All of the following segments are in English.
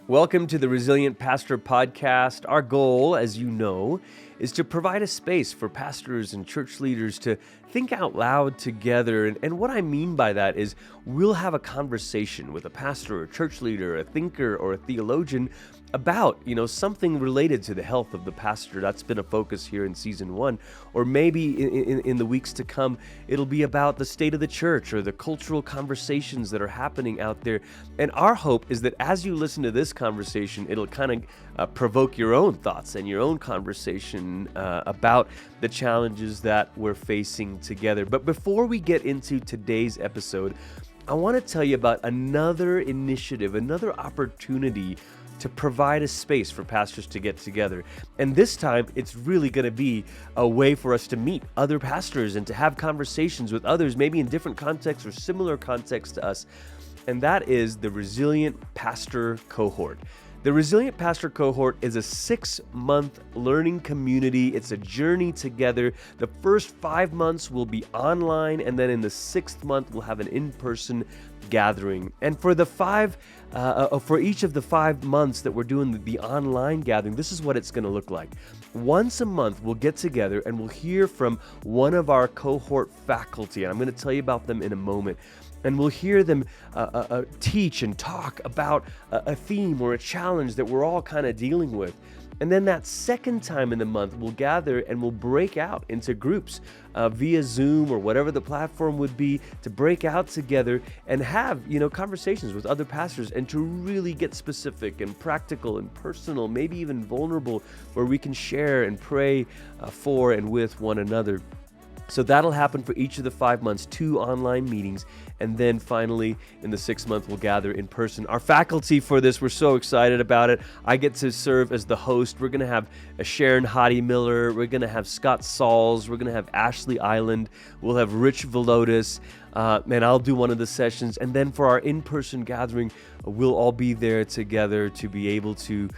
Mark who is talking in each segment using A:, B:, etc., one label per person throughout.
A: Welcome to the Resilient Pastor Podcast. Our goal, as you know, is to provide a space for pastors and church leaders to think out loud together. And what I mean by that is we'll have a conversation with a pastor, a church leader, a thinker, or a theologian about, something related to the health of the pastor. That's been a focus here in season 1. Or maybe in the weeks to come, it'll be about the state of the church or the cultural conversations that are happening out there. And our hope is that as you listen to this conversation, it'll kind of provoke your own thoughts and your own conversation about the challenges that we're facing together. But before we get into today's episode, I want to tell you about another initiative, another opportunity to provide a space for pastors to get together. And this time, it's really going to be a way for us to meet other pastors and to have conversations with others, maybe in different contexts or similar contexts to us. And that is the Resilient Pastor Cohort. The Resilient Pastor Cohort is a 6-month learning community. It's a journey together. The first 5 months will be online, and then in the 6th month, we'll have an in-person gathering. And for for each of the 5 months that we're doing the online gathering, this is what it's going to look like. Once a month, we'll get together and we'll hear from one of our cohort faculty, and I'm going to tell you about them in a moment. And we'll hear them teach and talk about a theme or a challenge that we're all kind of dealing with. And then that second time in the month, we'll gather and we'll break out into groups via Zoom or whatever the platform would be, to break out together and have, conversations with other pastors and to really get specific and practical and personal, maybe even vulnerable, where we can share and pray for and with one another. So that'll happen for each of the 5 months, 2 online meetings, and then finally in the 6th month we'll gather in person. Our faculty for this, we're so excited about it. I get to serve as the host. We're going to have Sharon Hottie Miller. We're going to have Scott Sauls. We're going to have Ashley Island. We'll have Rich Velotis. And I'll do one of the sessions. And then for our in-person gathering, we'll all be there together to be able to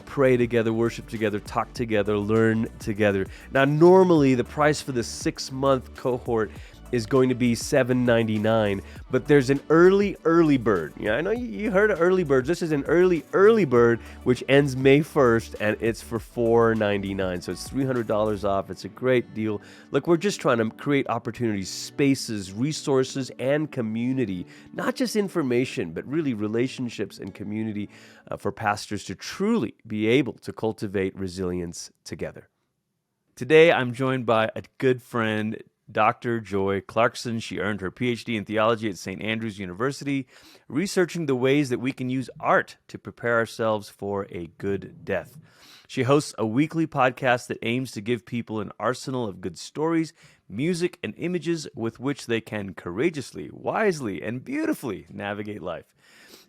A: pray together, worship together, talk together, learn together. Now, normally the price for the 6-month cohort is going to be $7.99, but there's an early bird. Yeah, I know you heard of early birds. This is an early bird, which ends May 1st, and it's for $4.99. So it's $300 off. It's a great deal. Look, we're just trying to create opportunities, spaces, resources, and community, not just information, but really relationships and community for pastors to truly be able to cultivate resilience together. Today, I'm joined by a good friend, Dr. Joy Clarkson. She earned her PhD in theology at St. Andrews University, researching the ways that we can use art to prepare ourselves for a good death. She hosts a weekly podcast that aims to give people an arsenal of good stories, music, and images with which they can courageously, wisely, and beautifully navigate life.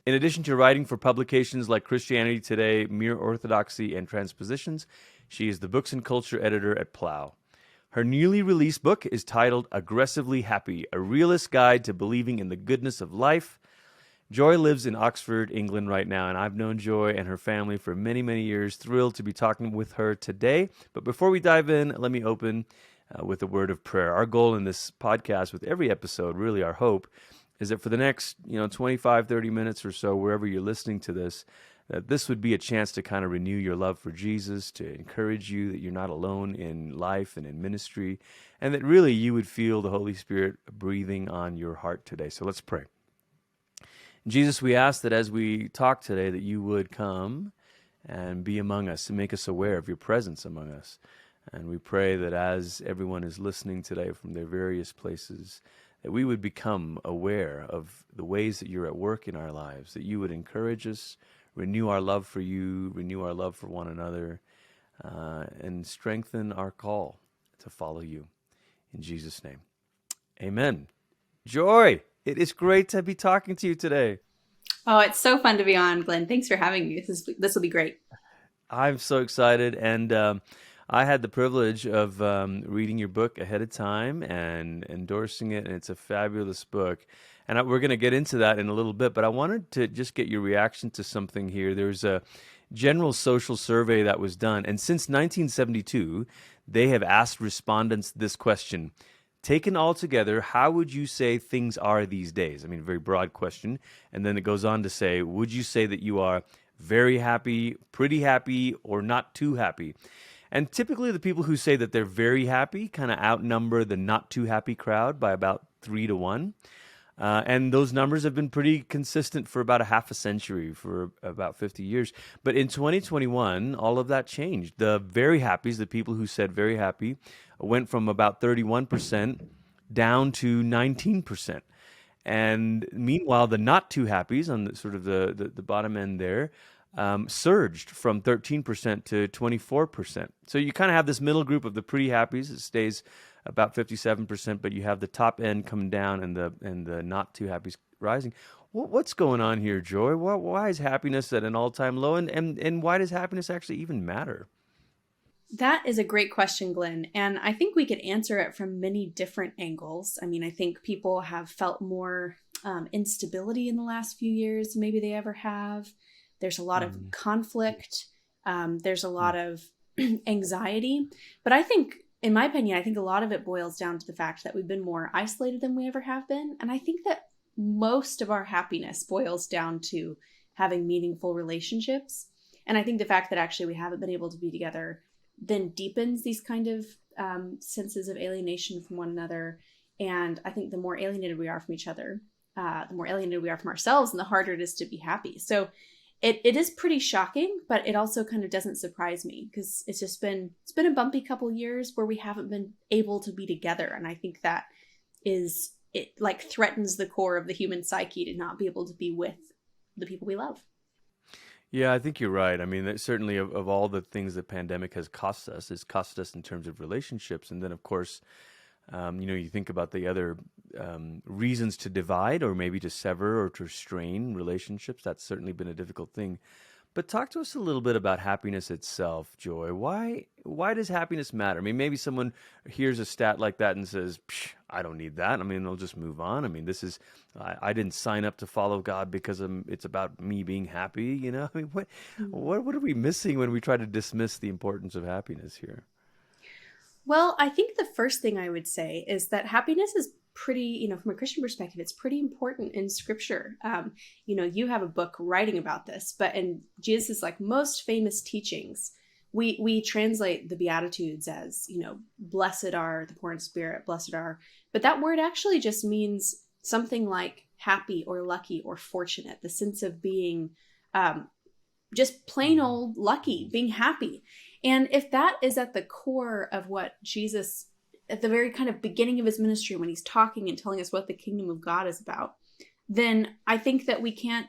A: In addition to writing for publications like Christianity Today, Mere Orthodoxy, and Transpositions, she is the books and culture editor at Plow. Her newly released book is titled Aggressively Happy, A Realist Guide to Believing in the Goodness of Life. Joy lives in Oxford, England right now, and I've known Joy and her family for many, many years. Thrilled to be talking with her today. But before we dive in, let me open with a word of prayer. Our goal in this podcast, with every episode, really our hope, is that for the next 25, 30 minutes or so, wherever you're listening to this, that this would be a chance to kind of renew your love for Jesus, to encourage you that you're not alone in life and in ministry, and that really you would feel the Holy Spirit breathing on your heart today. So let's pray. Jesus, we ask that as we talk today, that you would come and be among us and make us aware of your presence among us. And we pray that as everyone is listening today from their various places, that we would become aware of the ways that you're at work in our lives, that you would encourage us, renew our love for you, renew our love for one another, and strengthen our call to follow you. In Jesus' name, amen. Joy, it is great to be talking to you today.
B: Oh, it's so fun to be on, Glenn. Thanks for having me. This will be great.
A: I'm so excited, and I had the privilege of reading your book ahead of time and endorsing it, and it's a fabulous book. And we're going to get into that in a little bit, but I wanted to just get your reaction to something here. There's a general social survey that was done, and since 1972, they have asked respondents this question: taken all together, how would you say things are these days? I mean, a very broad question. And then it goes on to say, would you say that you are very happy, pretty happy, or not too happy. And typically, the people who say that they're very happy kind of outnumber the not too happy crowd by about 3 to 1. And those numbers have been pretty consistent for about a half a century, for about 50 years. But in 2021, all of that changed. The very happies, the people who said very happy, went from about 31% down to 19%. And meanwhile, the not too happies on the, sort of the bottom end there surged from 13% to 24%. So you kind of have this middle group of the pretty happies. It stays about 57%, but you have the top end coming down and the not too happies rising. What's going on here, Joy? Why is happiness at an all-time low, and why does happiness actually even matter?
B: That is a great question, Glenn. And I think we could answer it from many different angles. I mean, I think people have felt more instability in the last few years than maybe they ever have. There's a lot of conflict. There's a lot of anxiety. But I think, in my opinion, I think a lot of it boils down to the fact that we've been more isolated than we ever have been. And I think that most of our happiness boils down to having meaningful relationships. And I think the fact that actually we haven't been able to be together then deepens these kind of senses of alienation from one another. And I think the more alienated we are from each other, the more alienated we are from ourselves, and the harder it is to be happy. So it is pretty shocking, but it also kind of doesn't surprise me, because it's been a bumpy couple years where we haven't been able to be together. And I think that it like threatens the core of the human psyche to not be able to be with the people we love.
A: Yeah, I think you're right. I mean, certainly of all the things the pandemic has cost us, it's cost us in terms of relationships. And then, of course, you think about the other reasons to divide or maybe to sever or to strain relationships. That's certainly been a difficult thing. But talk to us a little bit about happiness itself, Joy. Why does happiness matter? I mean, maybe someone hears a stat like that and says, I don't need that. I mean, they'll just move on. I mean, I didn't sign up to follow God because it's about me being happy. I mean, what are we missing when we try to dismiss the importance of happiness here?
B: Well, I think the first thing I would say is that happiness is pretty, from a Christian perspective, it's pretty important in Scripture. You have a book writing about this, but in Jesus' most famous teachings, we translate the Beatitudes as, blessed are the poor in spirit, blessed are, but that word actually just means something like happy or lucky or fortunate, the sense of being just plain old lucky, being happy. And if that is at the core of what Jesus, at the very kind of beginning of his ministry, when he's talking and telling us what the kingdom of God is about, then I think that we can't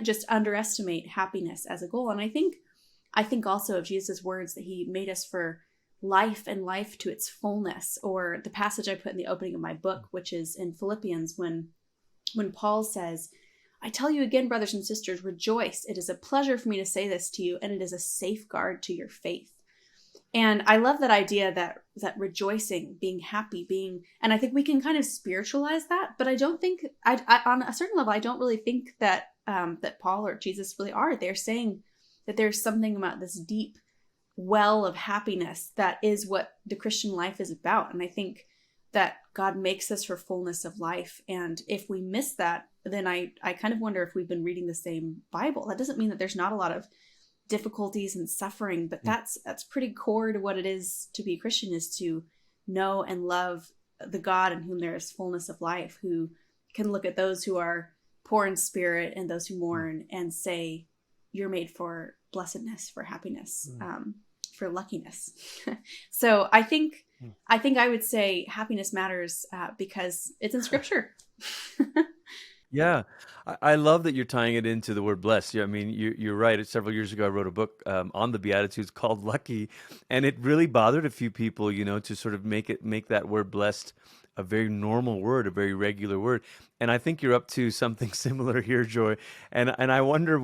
B: just underestimate happiness as a goal. And I think also of Jesus' words that he made us for life and life to its fullness, or the passage I put in the opening of my book, which is in Philippians, when Paul says, I tell you again, brothers and sisters, rejoice. It is a pleasure for me to say this to you, and it is a safeguard to your faith. And I love that idea that rejoicing, being happy, and I think we can kind of spiritualize that, but I don't think, on a certain level, I don't really think that that Paul or Jesus really are. They're saying that there's something about this deep well of happiness that is what the Christian life is about. And I think that God makes us for fullness of life. And if we miss that, then I kind of wonder if we've been reading the same Bible. That doesn't mean that there's not a lot of difficulties and suffering, but that's pretty core to what it is to be a Christian, is to know and love the God in whom there is fullness of life, who can look at those who are poor in spirit and those who mourn and say, you're made for blessedness, for happiness, for luckiness. So I think I would say happiness matters because it's in Scripture.
A: Yeah, I love that you're tying it into the word blessed. Yeah, I mean, you're right. Several years ago, I wrote a book on the Beatitudes called Lucky, and it really bothered a few people, to sort of make that word blessed a very normal word, a very regular word. And I think you're up to something similar here, Joy. And I wonder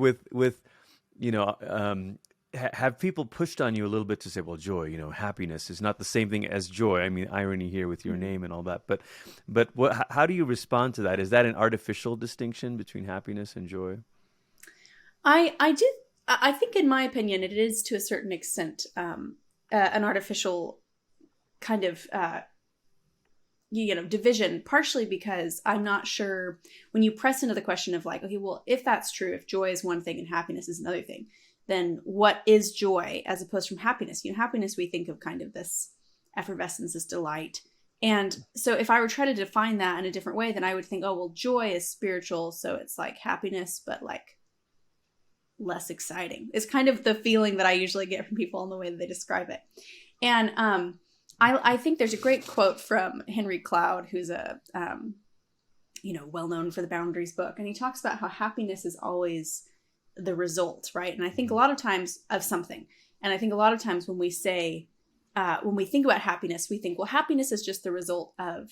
A: have people pushed on you a little bit to say, well, joy, happiness is not the same thing as joy. I mean, irony here with your name and all that. But how do you respond to that? Is that an artificial distinction between happiness and joy?
B: I think, in my opinion, it is to a certain extent an artificial kind of division, partially because I'm not sure when you press into the question of like, okay, well, if that's true, if joy is one thing and happiness is another thing, then what is joy as opposed from happiness? Happiness, we think of kind of this effervescence, this delight. And so if I were trying to define that in a different way, then I would think, oh, well, joy is spiritual. So it's like happiness, but like less exciting. It's kind of the feeling that I usually get from people in the way that they describe it. And I think there's a great quote from Henry Cloud, who's a, well known for the Boundaries book. And he talks about how happiness is always the result, right? And I think a lot of times of something. And I think a lot of times when we say, when we think about happiness, we think, well, happiness is just the result of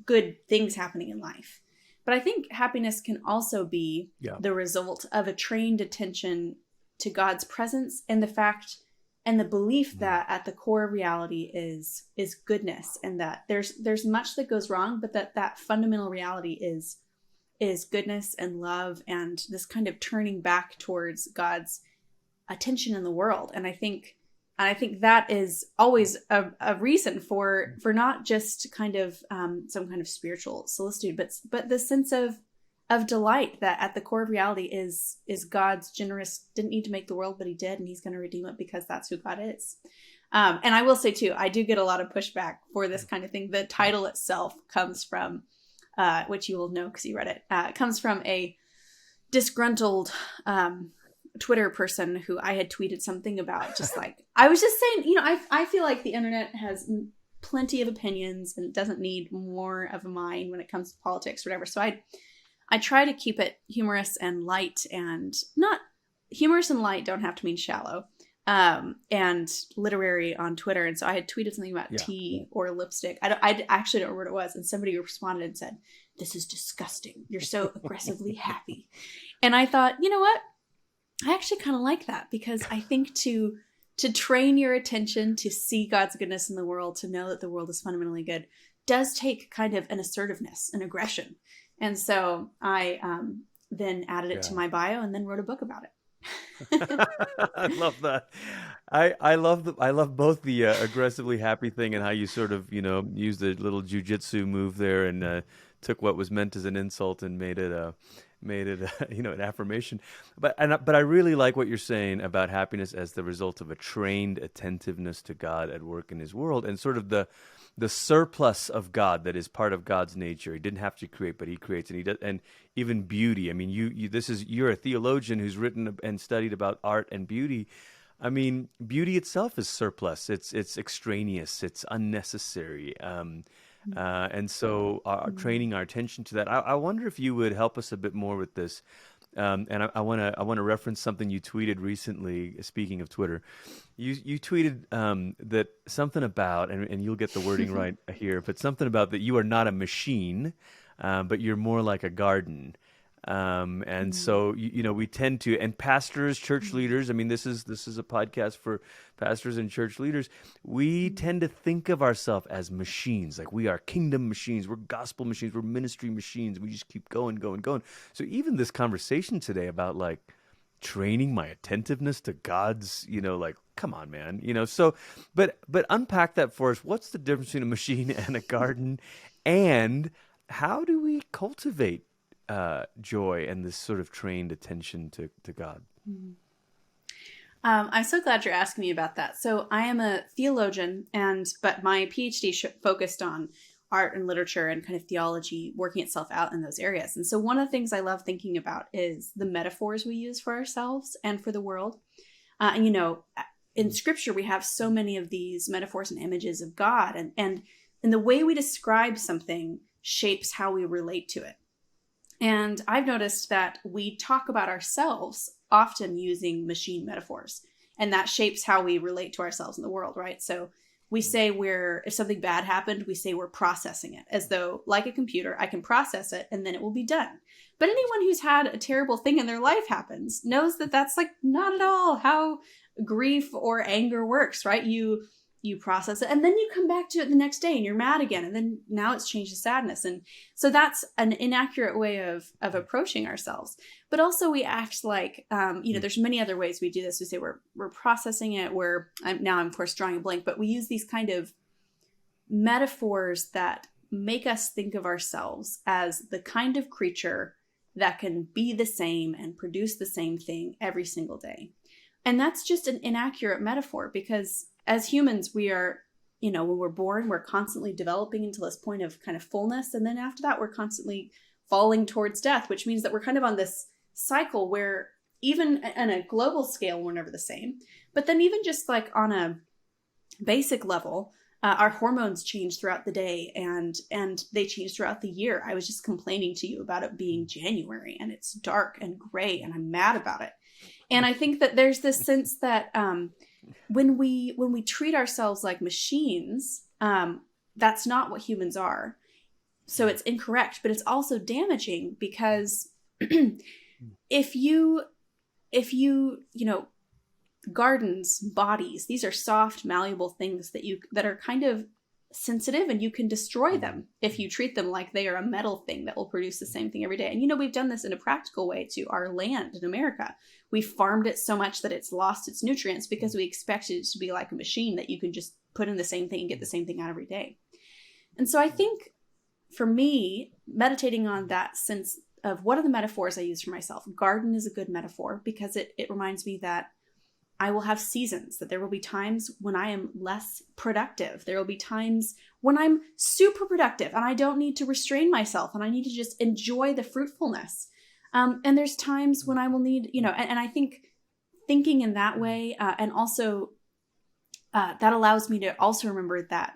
B: good things happening in life. But I think happiness can also be the result of a trained attention to God's presence and the fact and the belief that at the core of reality is goodness, and that there's much that goes wrong, but that fundamental reality is goodness and love and this kind of turning back towards God's attention in the world. And I think that is always a reason for not just kind of some kind of spiritual solicitude, but the sense of delight that at the core of reality is God's generous, didn't need to make the world, but he did, and he's going to redeem it because that's who God is. And I will say too, I do get a lot of pushback for this kind of thing. The title itself comes from, which you will know because you read it, comes from a disgruntled Twitter person who I had tweeted something about, just like, I was just saying, I feel like the internet has plenty of opinions and it doesn't need more of a mind when it comes to politics or whatever. So I try to keep it humorous and light, and not humorous and light don't have to mean shallow, and literary on Twitter. And so I had tweeted something about tea or lipstick. I actually don't remember what it was. And somebody responded and said, "This is disgusting. You're so aggressively happy." And I thought, you know what? I actually kind of like that, because I think to train your attention to see God's goodness in the world, to know that the world is fundamentally good, does take kind of an assertiveness, an aggression. And so I then added it to my bio and then wrote a book about it.
A: I love that. I love both the aggressively happy thing and how you sort of used a little jujitsu move there and took what was meant as an insult and made it an affirmation. But I really like what you're saying about happiness as the result of a trained attentiveness to God at work in his world, and sort of the surplus of God that is part of God's nature. He didn't have to create, but he creates, and he does. And even beauty. I mean, you're a theologian who's written and studied about art and beauty. I mean, beauty itself is surplus. It's extraneous. It's unnecessary. And so training our attention to that. I wonder if you would help us a bit more with this. And I want to reference something you tweeted recently. Speaking of Twitter, you tweeted that something about, and you'll get the wording right here, but something about that you are not a machine, but you're more like a garden. And so, we tend to, and pastors, church leaders, I mean, this is a podcast for pastors and church leaders. We tend to think of ourselves as machines, like we are kingdom machines, we're gospel machines, we're ministry machines. We just keep going. So even this conversation today about like training my attentiveness to God's, like, come on, man, so, but unpack that for us. What's the difference between a machine and a garden, and how do we cultivate joy and this sort of trained attention to God?
B: I'm so glad you're asking me about that. So I am a theologian, but my PhD focused on art and literature and kind of theology working itself out in those areas. And so one of the things I love thinking about is the metaphors we use for ourselves and for the world. In Scripture, we have so many of these metaphors and images of God, and the way we describe something shapes how we relate to it. And I've noticed that we talk about ourselves often using machine metaphors, and that shapes how we relate to ourselves in the world, right? So we say if something bad happened, we say we're processing it, as though, like a computer, I can process it and then it will be done. But anyone who's had a terrible thing in their life happens knows that that's like not at all how grief or anger works, right? You process it, and then you come back to it the next day and you're mad again. And then now it's changed to sadness. And so that's an inaccurate way of approaching ourselves. But also we act like, there's many other ways we do this. We say we're processing it. I'm of course drawing a blank, but we use these kind of metaphors that make us think of ourselves as the kind of creature that can be the same and produce the same thing every single day. And that's just an inaccurate metaphor, because as humans, we are, when we're born, we're constantly developing into this point of kind of fullness. And then after that, we're constantly falling towards death, which means that we're kind of on this cycle where even on a global scale, we're never the same. But then even just like on a basic level, our hormones change throughout the day and they change throughout the year. I was just complaining to you about it being January and it's dark and gray and I'm mad about it. And I think that there's this sense that when we treat ourselves like machines, that's not what humans are. So it's incorrect, but it's also damaging, because if you gardens, bodies, these are soft, malleable things that are kind of sensitive, and you can destroy them if you treat them like they are a metal thing that will produce the same thing every day. And we've done this in a practical way to our land in America. We farmed it so much that it's lost its nutrients because we expected it to be like a machine that you can just put in the same thing and get the same thing out every day. And so I think for me, meditating on that sense of what are the metaphors I use for myself, garden is a good metaphor, because it reminds me that I will have seasons, that there will be times when I am less productive. There will be times when I'm super productive and I don't need to restrain myself and I need to just enjoy the fruitfulness. And there's times when I will need, and I think thinking in that way, and also that allows me to also remember that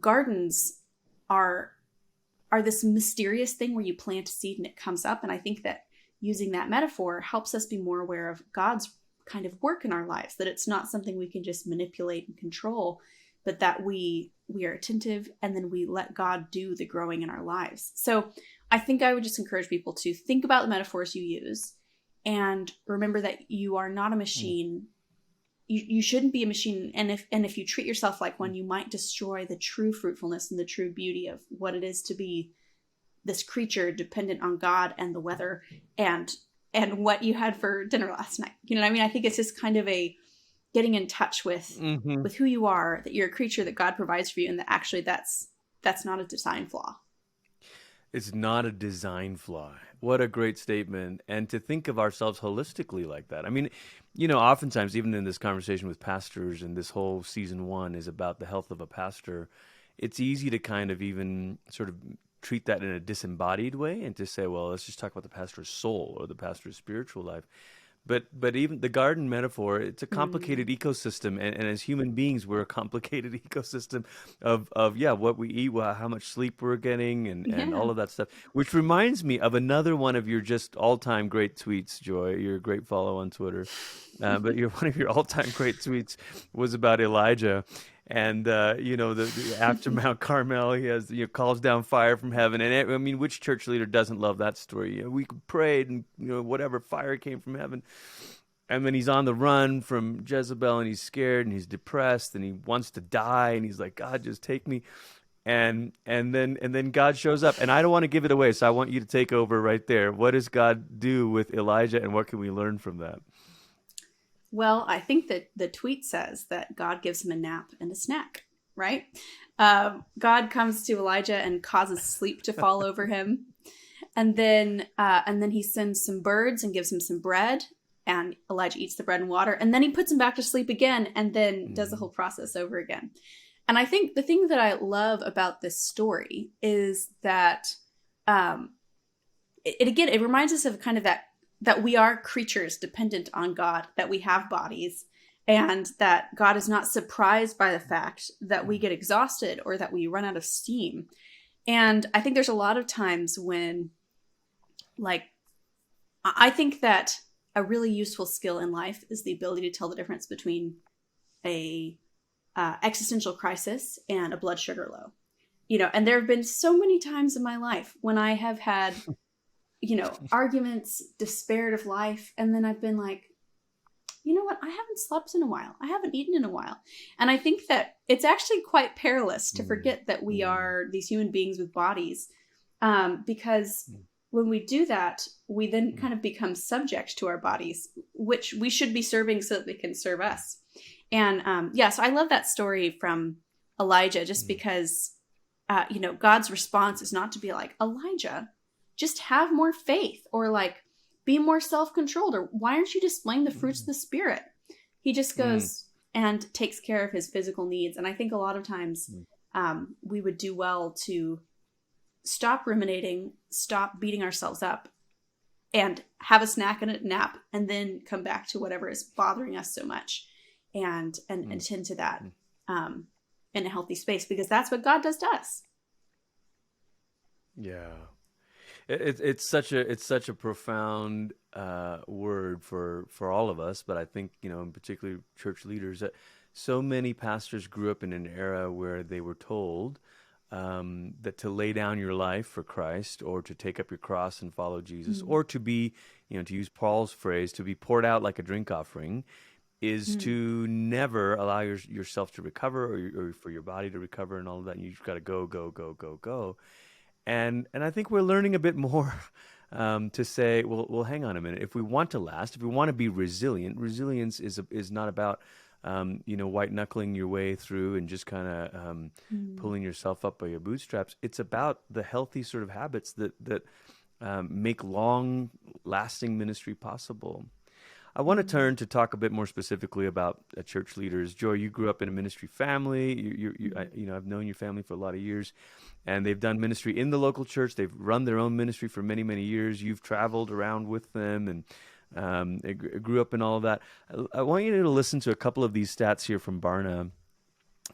B: gardens are this mysterious thing where you plant a seed and it comes up. And I think that using that metaphor helps us be more aware of God's kind of work in our lives, that it's not something we can just manipulate and control, but that we are attentive and then we let God do the growing in our lives. So I think I would just encourage people to think about the metaphors you use and remember that you are not a machine. You shouldn't be a machine. And if you treat yourself like one, you might destroy the true fruitfulness and the true beauty of what it is to be this creature dependent on God and the weather and what you had for dinner last night. You know what I mean? I think it's just kind of a getting in touch with who you are, that you're a creature that God provides for you, and that actually that's not a design flaw.
A: It's not a design flaw. What a great statement. And to think of ourselves holistically like that. I mean, oftentimes, even in this conversation with pastors, and this whole season 1 is about the health of a pastor, it's easy to kind of even sort of treat that in a disembodied way and to say, well, let's just talk about the pastor's soul or the pastor's spiritual life. But even the garden metaphor, it's a complicated ecosystem. And as human beings, we're a complicated ecosystem of what we eat, how much sleep we're getting, and all of that stuff. Which reminds me of another one of your just all-time great tweets, Joy. You're a great follow on Twitter. But one of your all-time great tweets was about Elijah. And, the after Mount Carmel, he has, calls down fire from heaven. And which church leader doesn't love that story? We prayed and, whatever, fire came from heaven. And then he's on the run from Jezebel and he's scared and he's depressed and he wants to die. And he's like, God, just take me. And then God shows up. And I don't want to give it away, so I want you to take over right there. What does God do with Elijah, and what can we learn from that?
B: Well, I think that the tweet says that God gives him a nap and a snack, right? God comes to Elijah and causes sleep to fall over him. And then he sends some birds and gives him some bread, and Elijah eats the bread and water. And then he puts him back to sleep again and then does the whole process over again. And I think the thing that I love about this story is that it reminds us of kind of that we are creatures dependent on God, that we have bodies, and that God is not surprised by the fact that we get exhausted or that we run out of steam. And I think there's a lot of times when, I think that a really useful skill in life is the ability to tell the difference between a existential crisis and a blood sugar low. And there have been so many times in my life when I have had arguments, despaired of life. And then I've been like, you know what? I haven't slept in a while. I haven't eaten in a while. And I think that it's actually quite perilous to forget that we are these human beings with bodies. Because when we do that, we then kind of become subject to our bodies, which we should be serving so that they can serve us. And so I love that story from Elijah, just because, God's response is not to be like, Elijah, just have more faith, or like, be more self-controlled, or why aren't you displaying the fruits of the Spirit? He just goes and takes care of his physical needs. And I think a lot of times we would do well to stop ruminating, stop beating ourselves up, and have a snack and a nap, and then come back to whatever is bothering us so much, and attend to that in a healthy space, because that's what God does to us.
A: Yeah. It's such a profound word for all of us, but I think, in particular church leaders, that so many pastors grew up in an era where they were told that to lay down your life for Christ, or to take up your cross and follow Jesus, or to be, to use Paul's phrase, to be poured out like a drink offering, is to never allow yourself to recover, or for your body to recover, and all of that. And you've got to go, go, go, go, go. And I think we're learning a bit more to say, well, hang on a minute. If we want to last, if we want to be resilient, resilience is not about white knuckling your way through and just kind of pulling yourself up by your bootstraps. It's about the healthy sort of habits that make long lasting ministry possible. I want to turn to talk a bit more specifically about church leaders. Joy, you grew up in a ministry family. I've known your family for a lot of years, and they've done ministry in the local church. They've run their own ministry for many, many years. You've traveled around with them and grew up in all of that. I want you to listen to a couple of these stats here from Barna.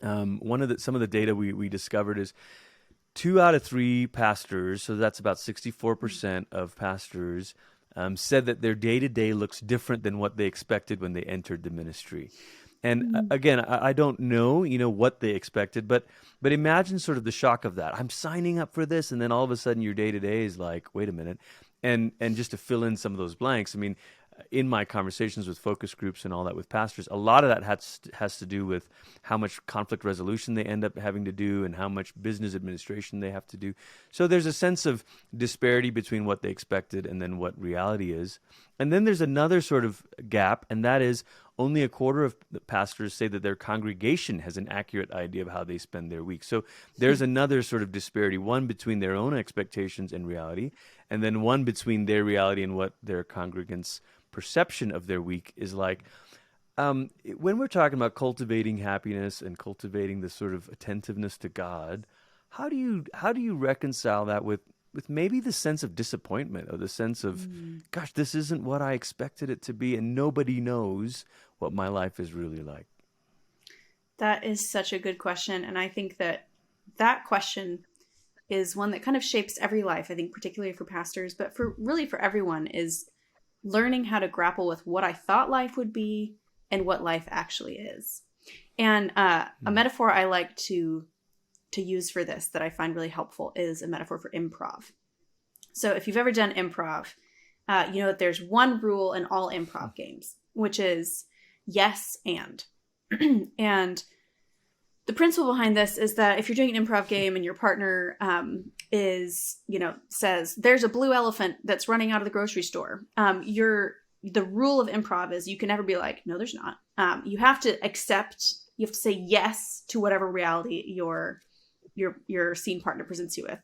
A: Some of the data we discovered is 2 out of 3 pastors, so that's about 64% of pastors, said that their day-to-day looks different than what they expected when they entered the ministry. And again, I don't know, what they expected, but imagine sort of the shock of that. I'm signing up for this, and then all of a sudden your day-to-day is like, wait a minute. And just to fill in some of those blanks, I mean, in my conversations with focus groups and all that with pastors, a lot of that has to do with how much conflict resolution they end up having to do and how much business administration they have to do. So there's a sense of disparity between what they expected and then what reality is. And then there's another sort of gap, and that is only a quarter of the pastors say that their congregation has an accurate idea of how they spend their week. So there's another sort of disparity, one between their own expectations and reality, and then one between their reality and what their congregants' perception of their week is like. When we're talking about cultivating happiness and cultivating the sort of attentiveness to God, how do you reconcile that with maybe the sense of disappointment, or the sense of, gosh, this isn't what I expected it to be, and nobody knows what my life is really like?
B: That is such a good question. And I think that question is one that kind of shapes every life, I think, particularly for pastors, but for everyone, is learning how to grapple with what I thought life would be and what life actually is. And a metaphor I like to use for this that I find really helpful is a metaphor for improv. So if you've ever done improv, you know that there's one rule in all improv games, which is yes and. And the principle behind this is that if you're doing an improv game and your partner says there's a blue elephant that's running out of the grocery store, the rule of improv is you can never be like, no, there's not. You have to accept. You have to say yes to whatever reality your scene partner presents you with.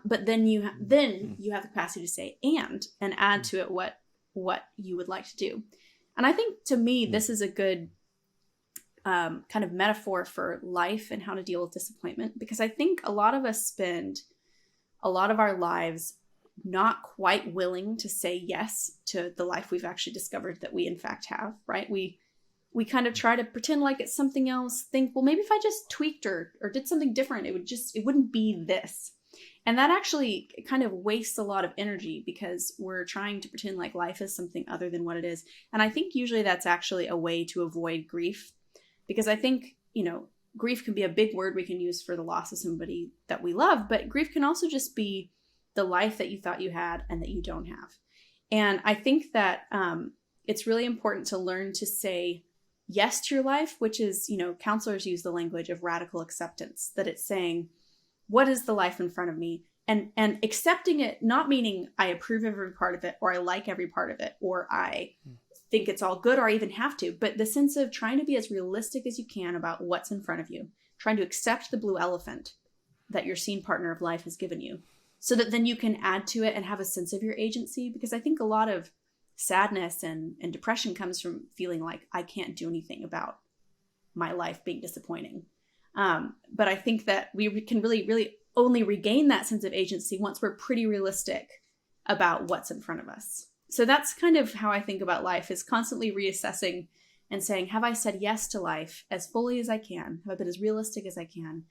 B: But then you have the capacity to say and add to it what you would like to do. And I think, to me, this is a good kind of metaphor for life and how to deal with disappointment, because I think a lot of us spend a lot of our lives not quite willing to say yes to the life we've actually discovered that we in fact have, right? We kind of try to pretend like it's something else, think, well, maybe if I just tweaked or did something different, it wouldn't be this. And that actually kind of wastes a lot of energy, because we're trying to pretend like life is something other than what it is. And I think usually that's actually a way to avoid grief, because I think, grief can be a big word we can use for the loss of somebody that we love, but grief can also just be the life that you thought you had and that you don't have. And I think that it's really important to learn to say yes to your life, which is, counselors use the language of radical acceptance, that it's saying, what is the life in front of me? And accepting it, not meaning I approve every part of it, or I like every part of it, or I think it's all good, or I even have to, but the sense of trying to be as realistic as you can about what's in front of you. trying to accept the blue elephant that your scene partner of life has given you, so that then you can add to it and have a sense of your agency. Because I think a lot of sadness and depression comes from feeling like I can't do anything about my life being disappointing. But I think that we can really, really only regain that sense of agency once we're pretty realistic about what's in front of us. So that's kind of how I think about life, is constantly reassessing and saying, have I said yes to life as fully as I can? Have I been as realistic as I can?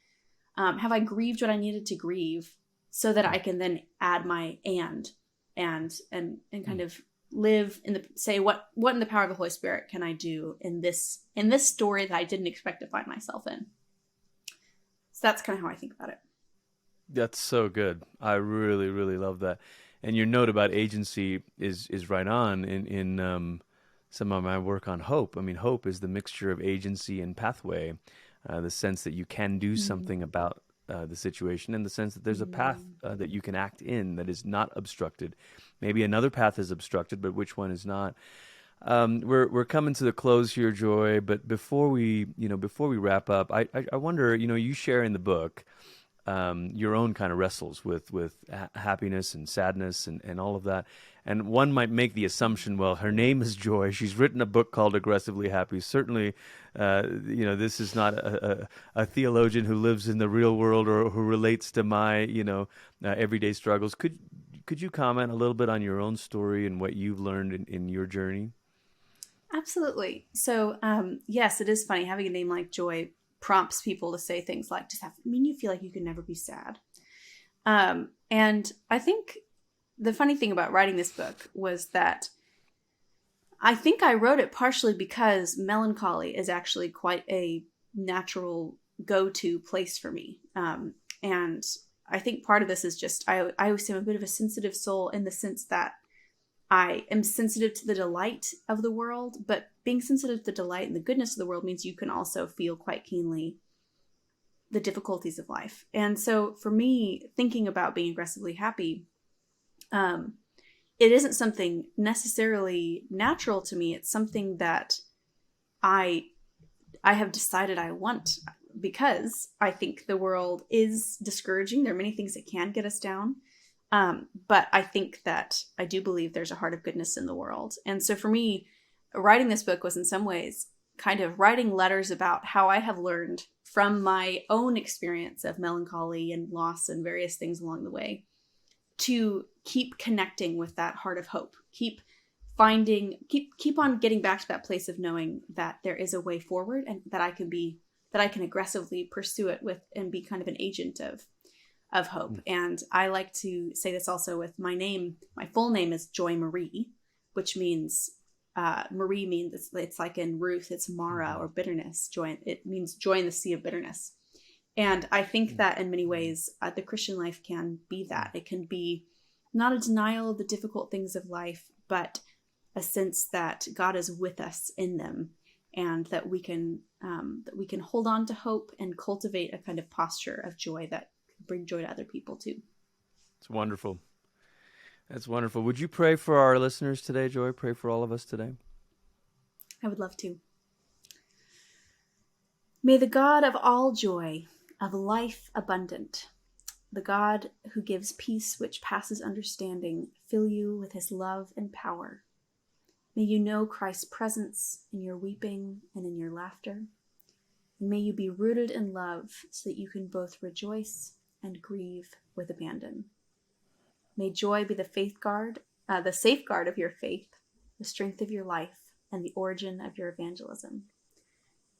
B: Have I grieved what I needed to grieve, so that I can then add my and kind of live in what in the power of the Holy Spirit can I do in this story that I didn't expect to find myself in? So that's kind of how I think about it.
A: That's so good. I really, really love that. And your note about agency is right on in some of my work on hope. I mean, hope is the mixture of agency and pathway, the sense that you can do something about the situation, and the sense that there's a path that you can act in that is not obstructed. Maybe another path is obstructed, but which one is not? We're coming to the close here, Joy. But before we wrap up, I wonder, you share in the book your own kind of wrestles with happiness and sadness and all of that. And one might make the assumption, well, her name is Joy. She's written a book called Aggressively Happy. Certainly, this is not a theologian who lives in the real world or who relates to my, everyday struggles. Could you comment a little bit on your own story and what you've learned in your journey?
B: Absolutely. So, yes, it is funny. Having a name like Joy prompts people to say things like, does that mean you feel like you can never be sad? And I think the funny thing about writing this book was that I think I wrote it partially because melancholy is actually quite a natural go-to place for me. And I think part of this is just, I always say I'm a bit of a sensitive soul, in the sense that I am sensitive to the delight of the world, but being sensitive to the delight and the goodness of the world means you can also feel quite keenly the difficulties of life. And so for me, thinking about being aggressively happy, it isn't something necessarily natural to me. It's something that I have decided I want, because I think the world is discouraging. There are many things that can get us down. But I think that I do believe there's a heart of goodness in the world. And so for me, writing this book was in some ways kind of writing letters about how I have learned from my own experience of melancholy and loss and various things along the way to keep connecting with that heart of hope, keep on getting back to that place of knowing that there is a way forward, and that I can aggressively pursue it with and be kind of an agent of hope. And I like to say this also with my name. My full name is Joy Marie, which means Marie means it's like in Ruth, it's Mara, or bitterness. Joy, it means joy in the sea of bitterness. And I think that in many ways, the Christian life can be that. It can be not a denial of the difficult things of life, but a sense that God is with us in them, and that we can hold on to hope and cultivate a kind of posture of joy that bring joy to other people too.
A: It's wonderful. That's wonderful. Would you pray for our listeners today, Joy? Pray for all of us today.
B: I would love to. May the God of all joy, of life abundant, the God who gives peace which passes understanding, fill you with his love and power. May you know Christ's presence in your weeping and in your laughter. And may you be rooted in love, so that you can both rejoice and grieve with abandon. May joy be the safeguard of your faith, the strength of your life, and the origin of your evangelism.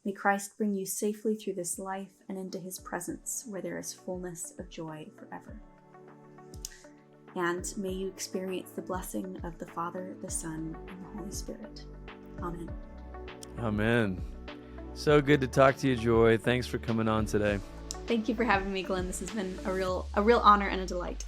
B: May Christ bring you safely through this life and into his presence, where there is fullness of joy forever. And may you experience the blessing of the Father, the Son, and the Holy Spirit. Amen.
A: Amen. So good to talk to you, Joy. Thanks for coming on today.
B: Thank you for having me, Glenn. This has been a real honor and a delight.